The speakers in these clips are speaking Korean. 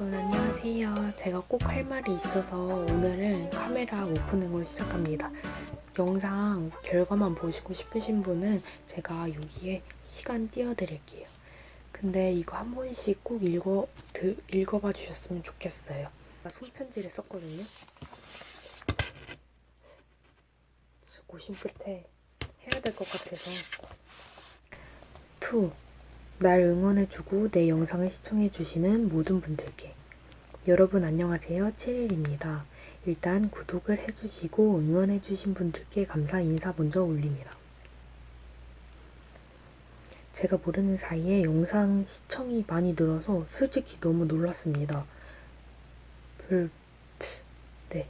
여러분 안녕하세요. 제가 꼭 할 말이 있어서 오늘은 카메라 오프닝을 시작합니다. 영상 결과만 보시고 싶으신 분은 제가 여기에 시간 띄워드릴게요. 근데 이거 한 번씩 꼭 읽어봐 주셨으면 좋겠어요. 손편지를 썼거든요. 고심 끝에 해야 될 것 같아서. 2. 날 응원해주고 내 영상을 시청해주시는 모든 분들께 여러분 안녕하세요. 7일입니다. 일단 구독을 해주시고 응원해주신 분들께 감사 인사 먼저 올립니다. 제가 모르는 사이에 영상 시청이 많이 늘어서 솔직히 너무 놀랐습니다. 네.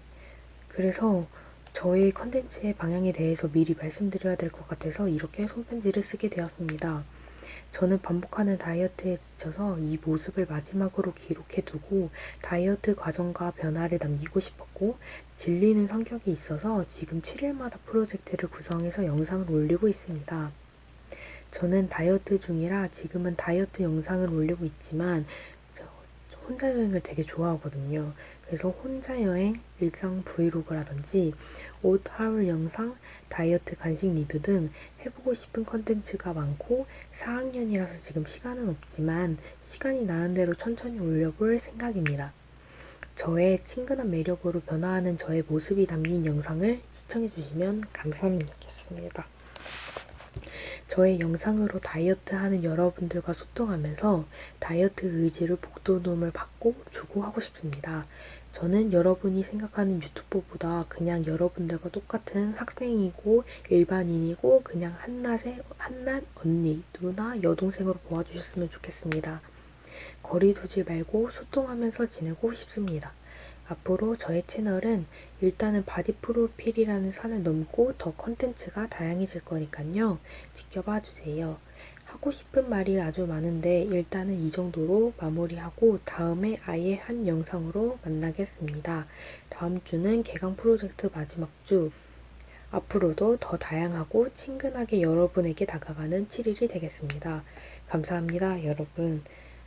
그래서 저의 컨텐츠의 방향에 대해서 미리 말씀드려야 될 것 같아서 이렇게 손편지를 쓰게 되었습니다. 저는 반복하는 다이어트에 지쳐서 이 모습을 마지막으로 기록해두고 다이어트 과정과 변화를 남기고 싶었고 질리는 성격이 있어서 지금 7일마다 프로젝트를 구성해서 영상을 올리고 있습니다. 저는 다이어트 중이라 지금은 다이어트 영상을 올리고 있지만 혼자 여행을 되게 좋아하거든요. 그래서 혼자 여행, 일상 브이로그라든지 옷 하울 영상, 다이어트 간식 리뷰 등 해보고 싶은 컨텐츠가 많고 4학년이라서 지금 시간은 없지만 시간이 나는 대로 천천히 올려볼 생각입니다. 저의 친근한 매력으로 변화하는 저의 모습이 담긴 영상을 시청해주시면 감사드리겠습니다. 저의 영상으로 다이어트 하는 여러분들과 소통하면서 다이어트 의지를 북돋움을 받고 주고 하고 싶습니다. 저는 여러분이 생각하는 유튜버보다 그냥 여러분들과 똑같은 학생이고 일반인이고 그냥 한낱 언니, 누나, 여동생으로 보아주셨으면 좋겠습니다. 거리 두지 말고 소통하면서 지내고 싶습니다. 앞으로 저의 채널은 일단은 바디 프로필이라는 산을 넘고 더 컨텐츠가 다양해질 거니까요. 지켜봐 주세요. 하고 싶은 말이 아주 많은데 일단은 이 정도로 마무리하고 다음에 아예 한 영상으로 만나겠습니다. 다음 주는 개강 프로젝트 마지막 주. 앞으로도 더 다양하고 친근하게 여러분에게 다가가는 7일이 되겠습니다. 감사합니다, 여러분.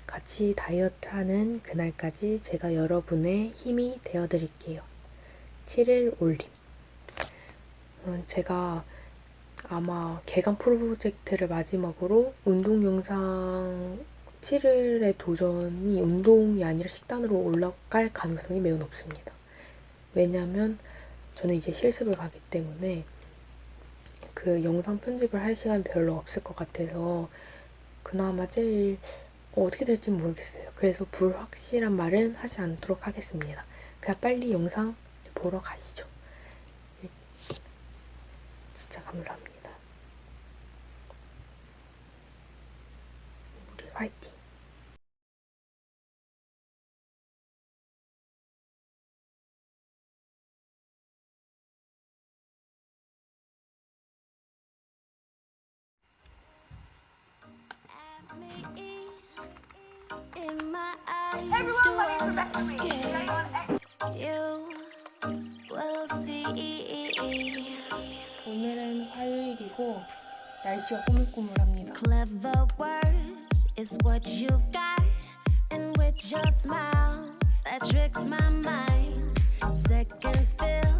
같이 다이어트 하는 그날까지 제가 여러분의 힘이 되어드릴게요. 7일 올림. 제가 아마 개강 프로젝트를 마지막으로 운동 영상 7일의 도전이 운동이 아니라 식단으로 올라갈 가능성이 매우 높습니다. 왜냐하면 저는 이제 실습을 가기 때문에 그 영상 편집을 할 시간이 별로 없을 것 같아서 그나마 제일 어떻게 될지 모르겠어요. 그래서 불확실한 말은 하지 않도록 하겠습니다. 그냥 빨리 영상 보러 가시죠. 진짜 감사합니다. 우리 화이팅! In my eyes, do I look scared? You will see. 오늘은 화요일이고 날씨가 꾸물꾸물합니다. Clever words is what you've got, and with your smile that tricks my mind. Seconds fill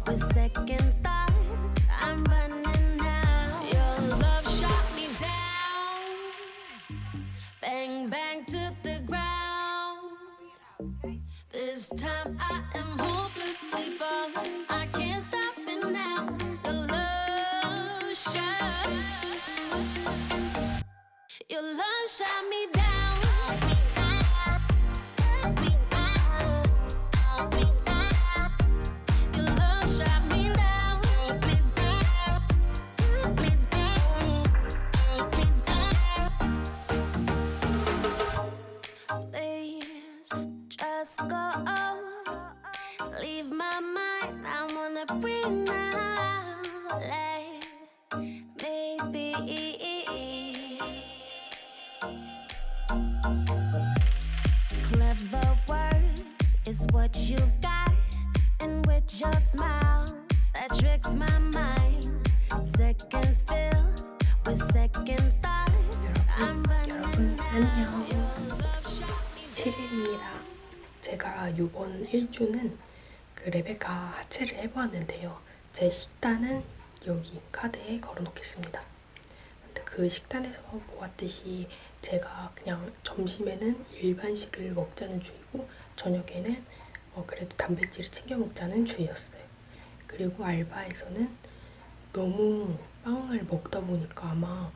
with second thoughts. I'm running now. Your love shot me down. Bang, bang to the ground. This time I am hopelessly falling. I can't stop it now. Your love shot me down. Your love shot me down. Please just go. Leave my mind. I wanna breathe now. Let me be. Clever words is what you've got, and with your smile that tricks my mind. Seconds fill with second thoughts. I'm running 여러분 now. 안녕. Your love shot me 7일입니다. 제가 이번 1주는 그 레베카 하체를 해보았는데요. 제 식단은 여기 카드에 걸어놓겠습니다. 근데 그 식단에서 보았듯이 제가 그냥 점심에는 일반식을 먹자는 주의고 저녁에는 그래도 단백질을 챙겨 먹자는 주의였어요. 그리고 알바에서는 너무 빵을 먹다 보니까 아마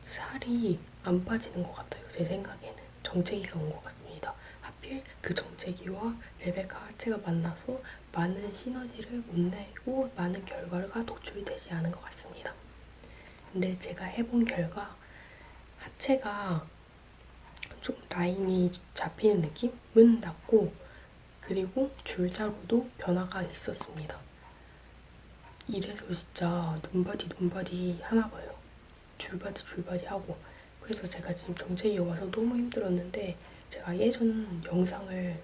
살이 안 빠지는 것 같아요. 제 생각에는 정체기가 온 것 같습니다. 하필 그 정체기와 레베카 하체가 만나서 많은 시너지를 못 내고 많은 결과가 노출되지 않은 것 같습니다. 근데 제가 해본 결과 하체가 좀 라인이 잡히는 느낌은 났고 그리고 줄자로도 변화가 있었습니다. 이래서 진짜 눈바디 하나 봐요. 줄바디 하고. 그래서 제가 지금 정체기에 와서 너무 힘들었는데 제가 예전 영상을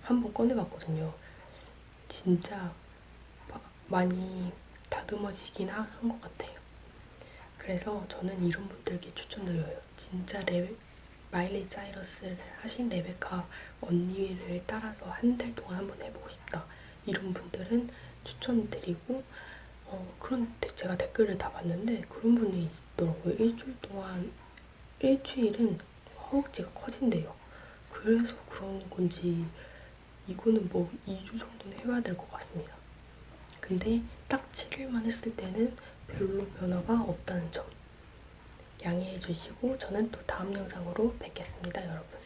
한번 꺼내봤거든요. 진짜 많이 다듬어지긴 한 것 같아요. 그래서 저는 이런 분들께 추천드려요. 진짜 마일리 사이러스를 하신 레베카 언니를 따라서 한 달 동안 한번 해보고 싶다. 이런 분들은 추천드리고 그런 제가 댓글을 다 봤는데 그런 분이 있더라고요. 일주일은 허벅지가 커진대요. 그래서 그런 건지 이거는 뭐 2주 정도는 해봐야 될 것 같습니다. 근데 딱 7일만 했을 때는 별로 변화가 없다는 점 양해해 주시고 저는 또 다음 영상으로 뵙겠습니다, 여러분.